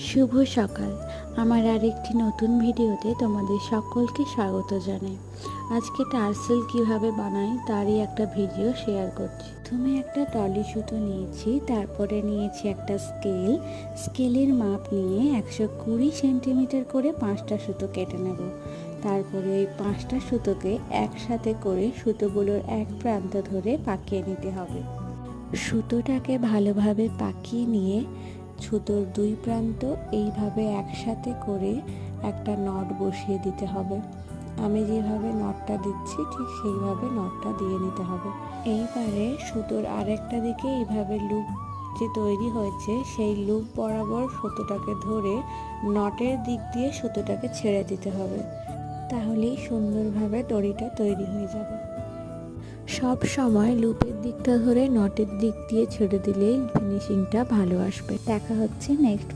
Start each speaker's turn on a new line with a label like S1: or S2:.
S1: শুভ সকাল। আমার আরেকটি নতুন ভিডিওতে তোমাদের সকলকে স্বাগত জানাই। আজকে টার্সেল কিভাবে বানাই তারই একটা ভিডিও শেয়ার করছি। প্রথমে একটা টলি সুতো নিয়েছি, তারপরে নিয়েছি একটা স্কেলের মাপ নিয়ে 120 সেন্টিমিটার করে 5টা সুতো কেটে নেব। তারপরে ওই 5টা সুতোকে একসাথে করে সুতোগুলোর এক প্রান্ত ধরে পাকিয়ে নিতে হবে। সুতোটাকে ভালোভাবে পাকিয়ে নিয়ে সুতোর দুই প্রান্ত এইভাবে একসাথে করে একটা নট বসিয়ে দিতে হবে। আমি যেভাবে নটটা দিচ্ছি ঠিক সেইভাবে নটটা দিয়ে নিতে হবে। এইবারে সুতোর আরেকটা দিকে এইভাবে লুপ যে তৈরি হয়েছে সেই লুপ বরাবর সুতোটাকে ধরে নটের দিক দিয়ে সুতোটাকে ছেড়ে দিতে হবে, তাহলেই সুন্দরভাবে দড়িটা তৈরি হয়ে যাবে। সব সময় লুপের দিকটা ধরে নটের দিক দিয়ে ছেড়ে দিলেই ফিনিশিংটা ভালো আসবে। দেখা হচ্ছে নেক্সট